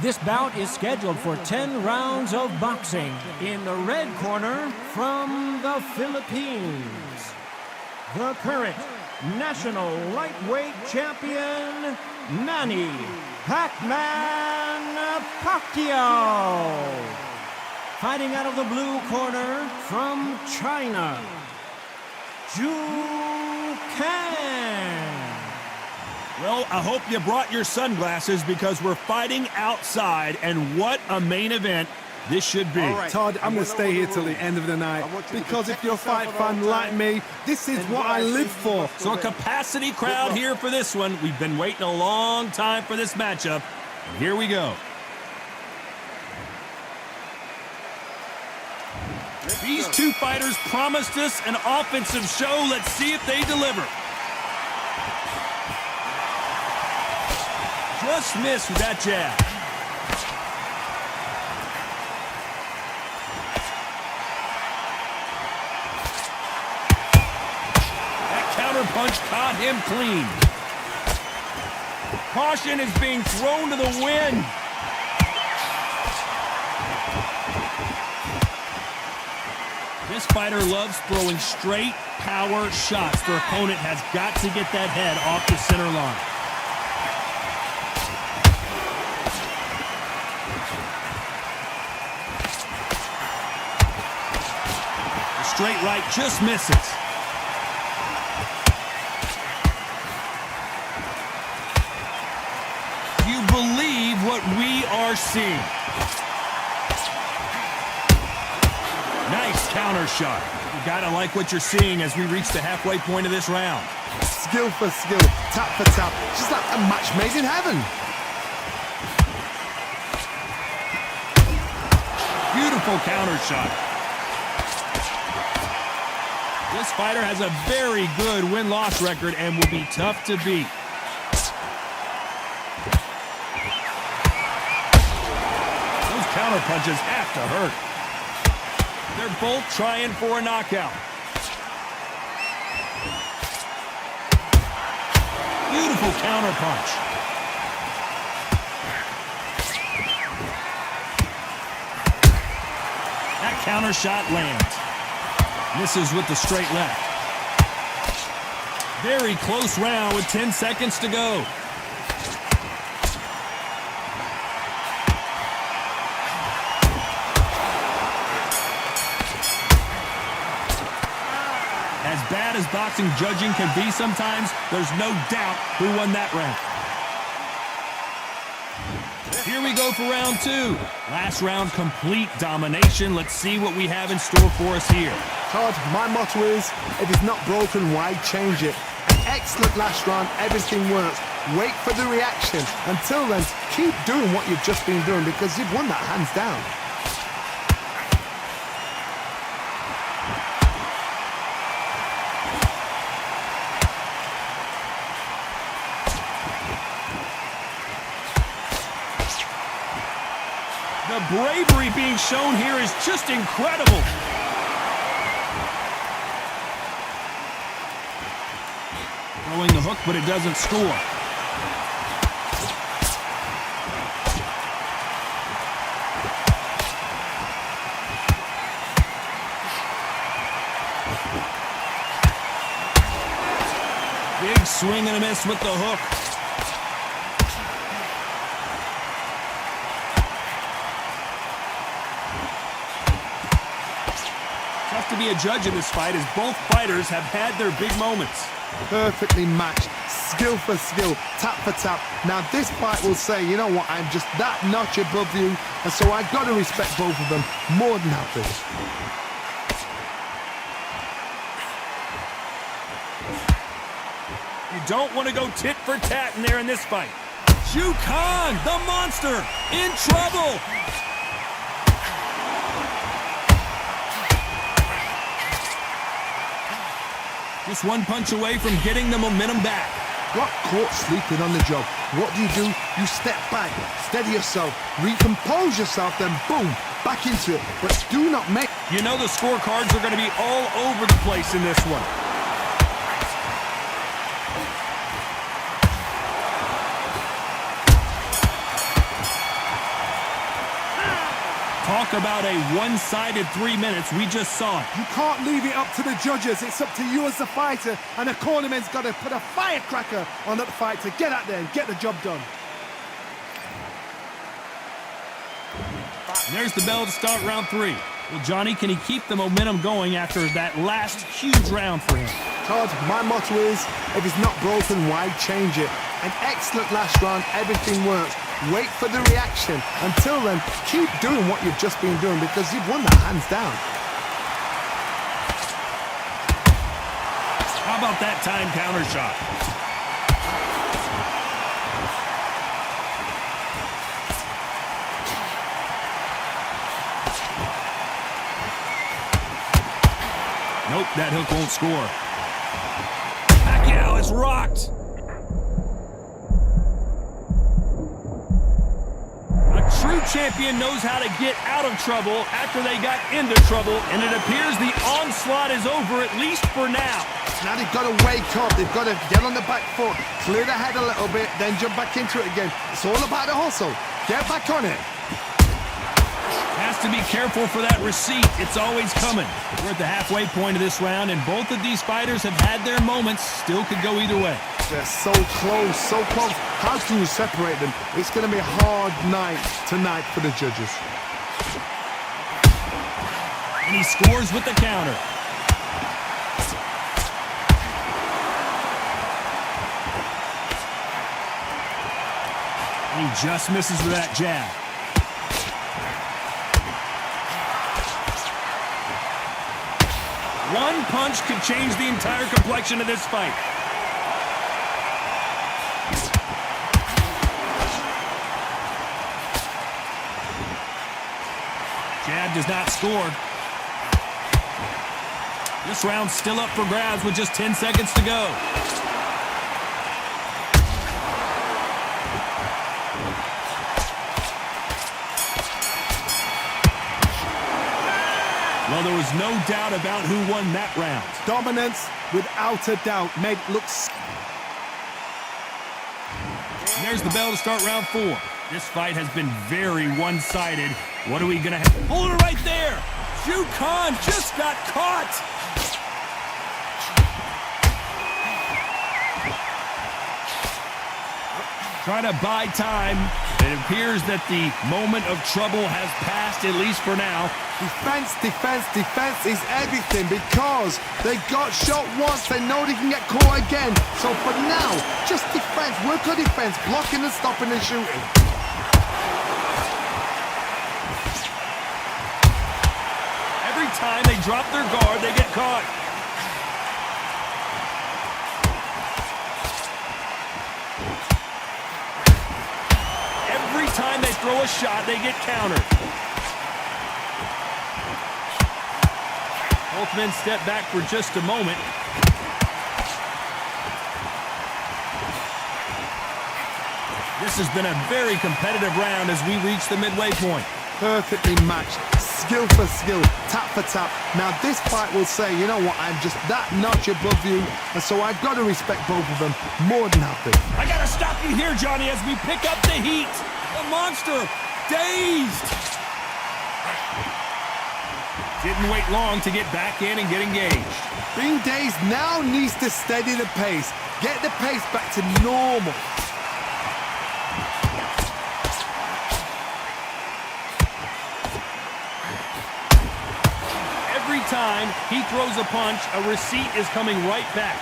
This bout is scheduled for 10 rounds of boxing. In the red corner, from the Philippines, the current national lightweight champion, Manny PacMan Pacquiao. Fighting out of the blue corner, from China, Ju Can. Well, I hope you brought your sunglasses because we're fighting outside, and what a main event this should be. All right, Todd, I'm going to stay here till the end of the night because if you're a fight fan like me, this is what I live for. So a capacity crowd here for this one. We've been waiting a long time for this matchup, and here we go. These two fighters promised us an offensive show. Let's see if they deliver. Just missed with that jab. That counter punch caught him clean. Caution is being thrown to the wind. This fighter loves throwing straight power shots. Their opponent has got to get that head off the center line. Straight right just misses. Do you believe what we are seeing? Nice counter shot. You gotta like what you're seeing as we reach the halfway point of this round. Skill for skill, tap for tap, just like a match made in heaven. Beautiful counter shot. This fighter has a very good win-loss record and will be tough to beat. Those counter punches have to hurt. They're both trying for a knockout. Beautiful counter punch. That counter shot lands. Misses with the straight left. Very close round with 10 seconds to go. As bad as boxing judging can be sometimes, there's no doubt who won that round. Here we go for round two. Last round, complete domination. Let's see what we have in store for us here. Todd, my motto is, if it's not broken, why change it? An excellent last round, everything works. Wait for the reaction. Until then, keep doing what you've just been doing because you've won that hands down. The bravery being shown here is just incredible. Throwing the hook, but it doesn't score. Big swing and a miss with the hook. Tough to be a judge in this fight as both fighters have had their big moments. Perfectly matched, skill for skill, tap for tap. Now this fight will say, you know what, I'm just that notch above you, and so I got to respect both of them more than happy. You don't want to go tit for tat in there in this fight. Ju Can, the monster, in trouble. Just one punch away from getting the momentum back. Got caught sleeping on the job. What do? You step back, steady yourself, recompose yourself, then boom, back into it, but do not make... You know the scorecards are going to be all over the place in this one. Talk about a one-sided 3 minutes. We just saw it. You can't leave it up to the judges. It's up to you as the fighter, and the cornerman's got to put a firecracker on that fight to get out there and get the job done. And there's the bell to start round 3. Well, Johnny, can he keep the momentum going after that last huge round for him? Todd, my motto is, if it's not broken, why change it? An excellent last round, everything works. Wait for the reaction. Until then, keep doing what you've just been doing because you've won that hands down. How about that time counter shot? Nope, that hook won't score. Pacquiao is rocked. A true champion knows how to get out of trouble after they got into trouble, and it appears the onslaught is over, at least for now. Now they've got to wake up. They've got to get on the back foot, clear the head a little bit, then jump back into it again. It's all about the hustle. Get back on it. Has to be careful for that receipt. It's always coming. We're at the halfway point of this round, and both of these fighters have had their moments. Still could go either way. They're so close, so close. How can you separate them? It's going to be a hard night tonight for the judges. And he scores with the counter. And he just misses with that jab. One punch could change the entire complexion of this fight. Jab does not score. This round's still up for grabs with just 10 seconds to go. Well, there was no doubt about who won that round. Dominance, without a doubt, made looks. And there's the bell to start round 4. This fight has been very one-sided. What are we going to have? Hold it right there! Ju Khan just got caught! Trying to buy time. It appears that the moment of trouble has passed, at least for now. Defense, defense, defense is everything because they got shot once. They know they can get caught again. So for now, just defense. Work on defense, blocking and stopping and shooting. Every time they drop their guard, they get caught. Every time they throw a shot, they get countered. Both men step back for just a moment. This has been a very competitive round as we reach the midway point. Perfectly matched, skill for skill, tap for tap. Now this fight will say, you know what, I'm just that notch above you, and so I've got to respect both of them more than happy. I gotta stop you here, Johnny, as we pick up the heat. The monster, dazed. Didn't wait long to get back in and get engaged. Being dazed now needs to steady the pace. Get the pace back to normal. Every time he throws a punch, a receipt is coming right back.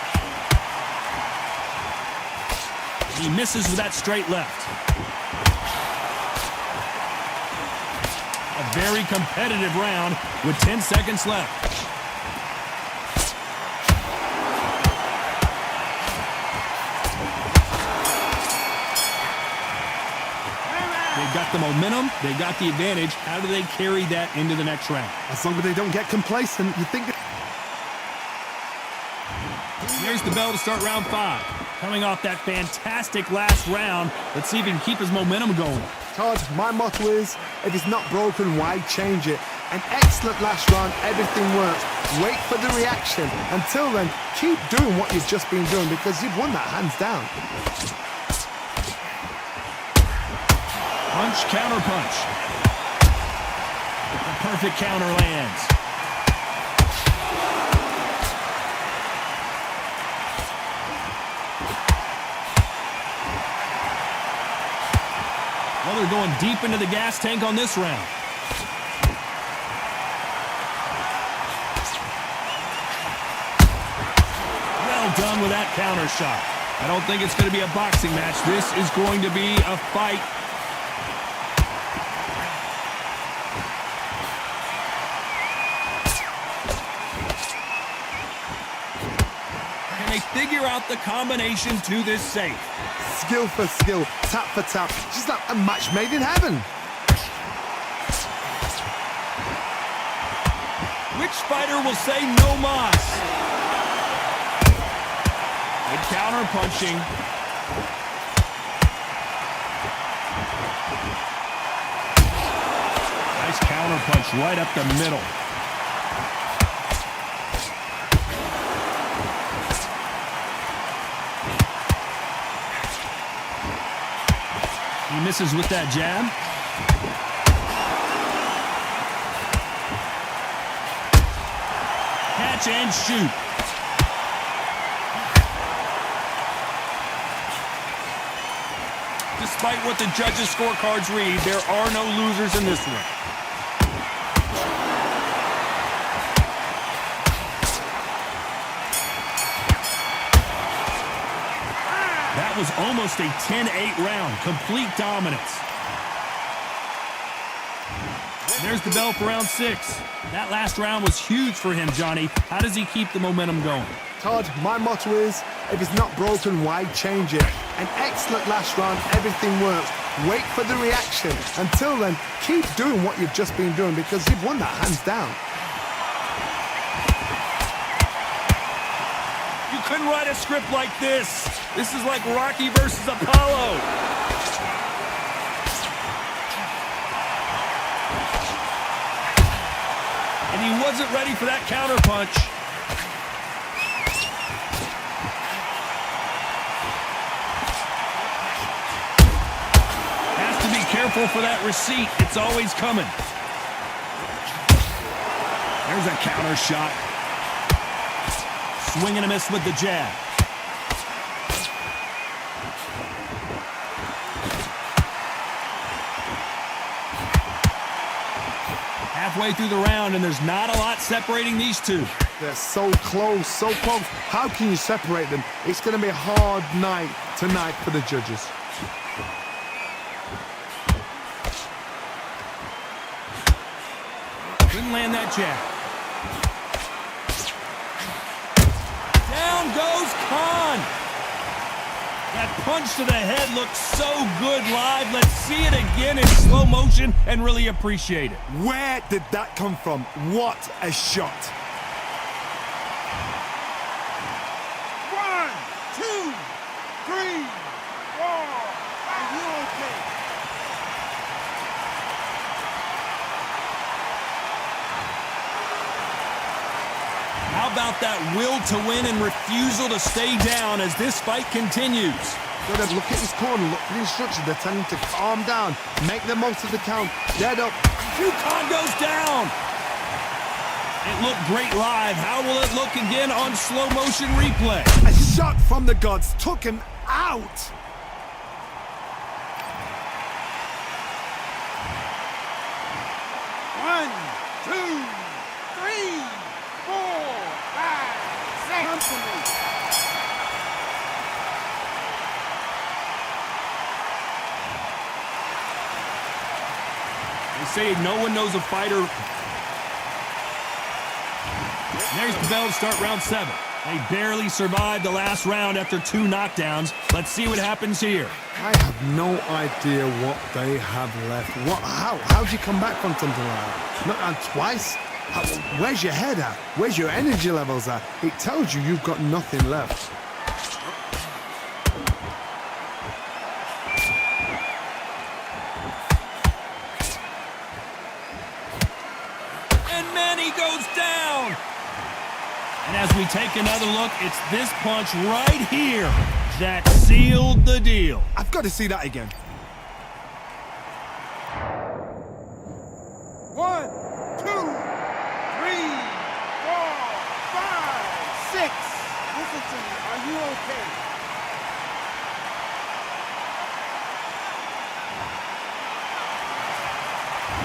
He misses with that straight left. A very competitive round with 10 seconds left. They've got the momentum, they got the advantage. How do they carry that into the next round? As long as they don't get complacent, you think... There's the bell to start round 5. Coming off that fantastic last round, let's see if he can keep his momentum going. Todd, my motto is, if it's not broken, why change it? An excellent last round, everything works. Wait for the reaction. Until then, keep doing what you've just been doing because you've won that hands down. Punch, counter punch. The perfect counter lands. Well, they're going deep into the gas tank on this round. Well done with that counter shot. I don't think it's going to be a boxing match. This is going to be a fight. Can they figure out the combination to this safe? Skill for skill, tap for tap. Just like a match made in heaven. Which fighter will say no mas? Good counter punching. Nice counter punch right up the middle. He misses with that jab. Catch and shoot. Despite what the judges' scorecards read, there are no losers in this one. That was almost a 10-8 round. Complete dominance. There's the bell for round 6. That last round was huge for him, Johnny. How does he keep the momentum going? Todd, my motto is, if it's not broken, why change it? An excellent last round, everything works. Wait for the reaction. Until then, keep doing what you've just been doing because you've won that hands down. You couldn't write a script like this. This is like Rocky versus Apollo. And he wasn't ready for that counter punch. Has to be careful for that receipt. It's always coming. There's a counter shot. Swing and a miss with the jab. Halfway through the round, and there's not a lot separating these two. They're so close, so close. How can you separate them? It's going to be a hard night tonight for the judges. Couldn't land that jab. Down goes Khan. That punch to the head looks so good live. Let's see it again in slow motion and really appreciate it. Where did that come from? What a shot. 1, 2, 3, 4. Are you okay? How about that will to win and refusal to stay down as this fight continues? Good, look at his corner, look at the instructions. They're telling him to calm down, make the most of the count. Dead up. Khan goes down. It looked great live. How will it look again on slow motion replay? A shot from the gods took him out. One, 2, 3, 4, 5, 6. Come to me. They say no one knows a fighter. There's the bell to start round 7. They barely survived the last round after 2 knockdowns. Let's see what happens here. I have no idea what they have left. How'd you come back from something like that? Not and twice? Where's your head at? Where's your energy levels at? It tells you you've got nothing left. And as we take another look, it's this punch right here that sealed the deal. I've got to see that again. 1, 2, 3, 4, 5, 6. Listen to me. Are you okay?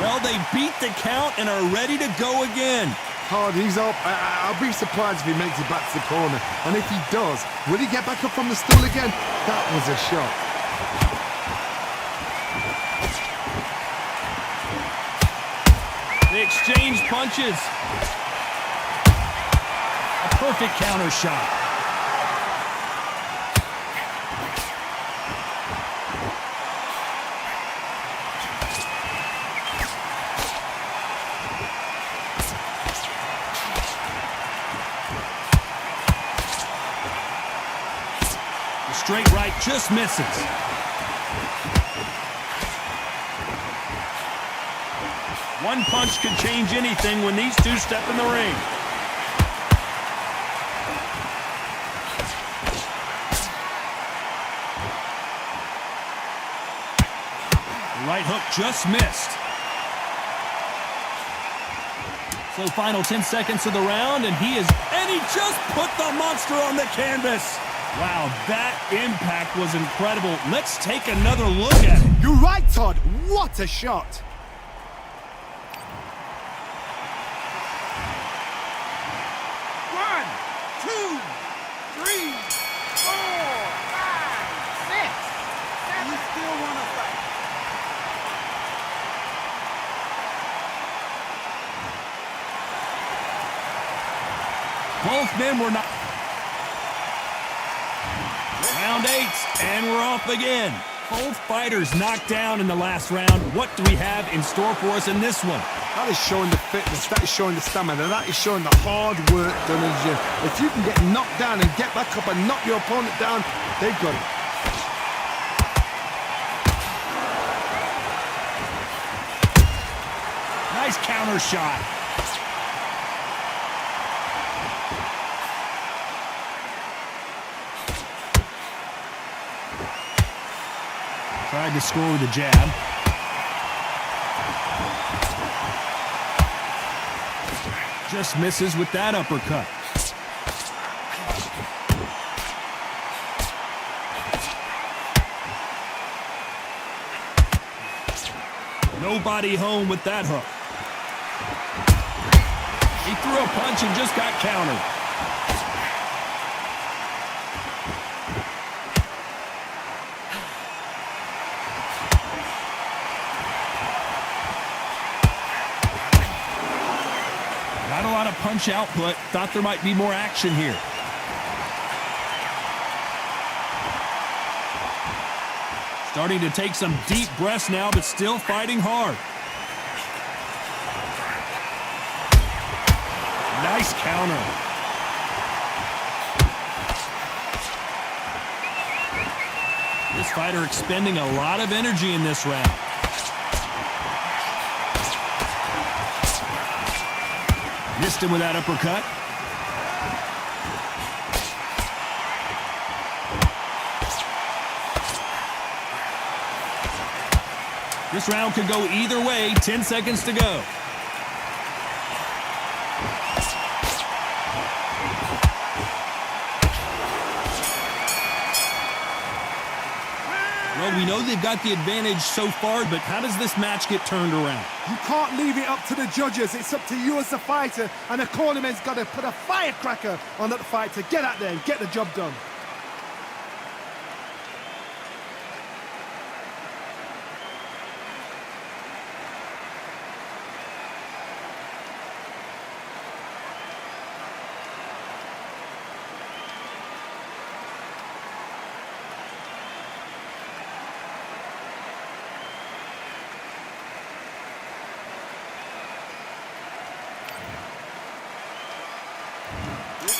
Well, they beat the count and are ready to go again. Hard, he's up. I'll be surprised if he makes it back to the corner. And if he does, will he get back up from the stool again? That was a shot. They exchange punches. A perfect counter shot. The straight right just misses. One punch could change anything when these two step in the ring. The right hook just missed. So final 10 seconds of the round, and he just put the monster on the canvas. Wow, that impact was incredible. Let's take another look at it. You're right, Todd. What a shot. Both men were not. Round 8, and we're off again. Both fighters knocked down in the last round. What do we have in store for us in this one? That is showing the fitness, that is showing the stamina, that is showing the hard work done in the gym. If you can get knocked down and get back up and knock your opponent down, they've got it. Nice counter shot. Tried to score with a jab. Just misses with that uppercut. Nobody home with that hook. He threw a punch and just got countered. Not a lot of punch output. Thought there might be more action here. Starting to take some deep breaths now, but still fighting hard. Nice counter. This fighter expending a lot of energy in this round. Missed him with that uppercut. This round could go either way. 10 seconds to go. Well, we know they've got the advantage so far, but how does this match get turned around? You can't leave it up to the judges. It's up to you as the fighter, and the cornerman's got to put a firecracker on that fight to get out there and get the job done.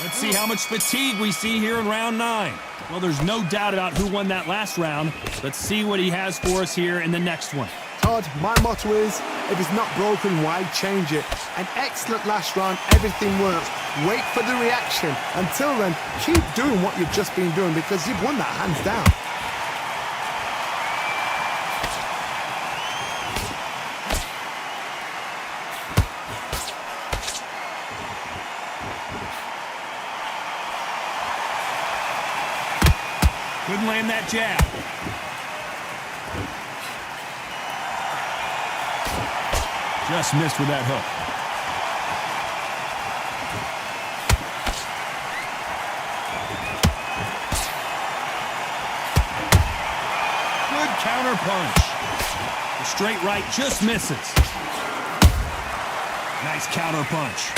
Let's see how much fatigue we see here in round 9. Well, there's no doubt about who won that last round. Let's see what he has for us here in the next one. Todd, my motto is, if it's not broken, why change it? An excellent last round, everything works. Wait for the reaction. Until then, keep doing what you've just been doing because you've won that hands down. Couldn't land that jab. Just missed with that hook. Good counter punch. The straight right just misses. Nice counter punch.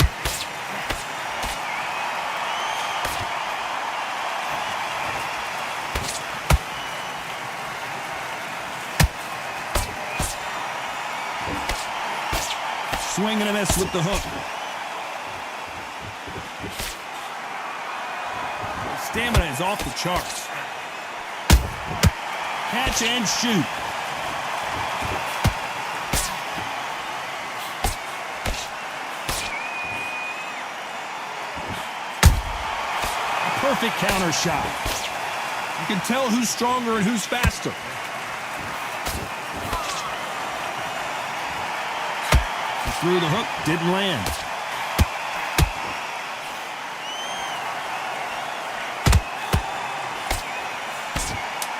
Swing and a miss with the hook. Stamina is off the charts. Catch and shoot. A perfect counter shot. You can tell who's stronger and who's faster. Through the hook, didn't land.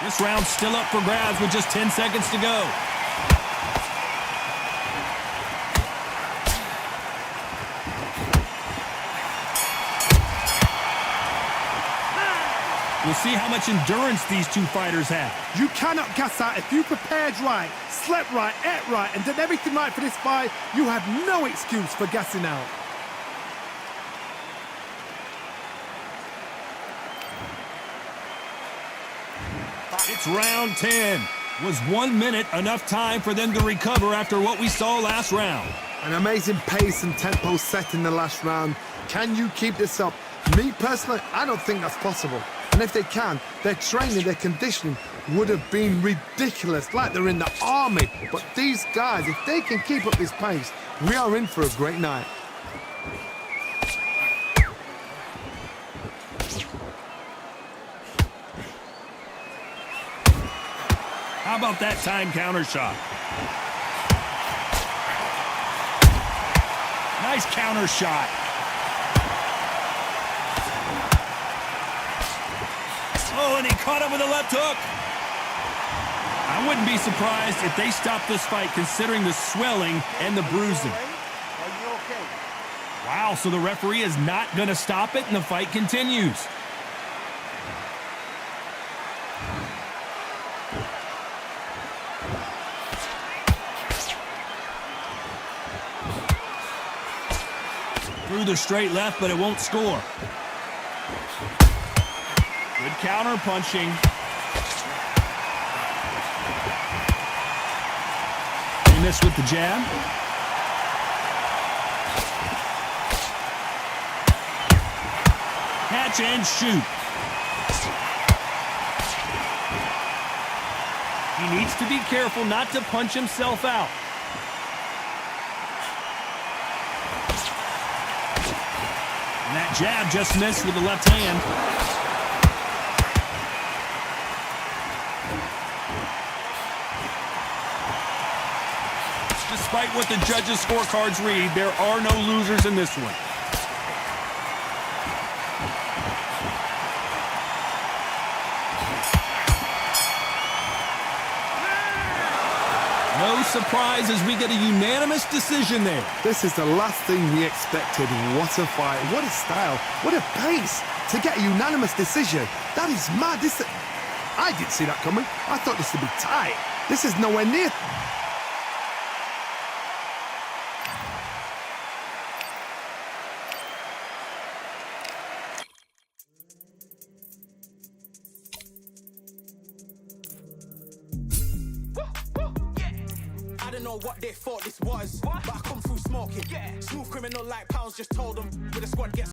This round's still up for grabs with just 10 seconds to go. We'll see how much endurance these two fighters have. You cannot gas out. If you prepared right, slept right, ate right, and did everything right for this fight, you have no excuse for gassing out. It's round 10. Was 1 minute enough time for them to recover after what we saw last round? An amazing pace and tempo set in the last round. Can you keep this up? Me personally, I don't think that's possible. And if they can, their training, their conditioning would have been ridiculous, like they're in the army. But these guys, if they can keep up this pace, we are in for a great night. How about that time counter shot? Nice counter shot. Oh, and he caught him with a left hook. I wouldn't be surprised if they stopped this fight considering the swelling and the bruising. Are you okay? Wow, so the referee is not going to stop it and the fight continues. Through the straight left, but it won't score. Good counter punching. He missed with the jab. Catch and shoot. He needs to be careful not to punch himself out. And that jab just missed with the left hand. Despite what the judges' scorecards read, there are no losers in this one. No surprise as we get a unanimous decision there. This is the last thing we expected. What a fight, what a style, what a pace to get a unanimous decision. That is mad. I didn't see that coming. I thought this would be tight. This is nowhere near. I don't know what they thought this was, but I come through smoking. Smooth criminal like pounds, just told them with a squad gets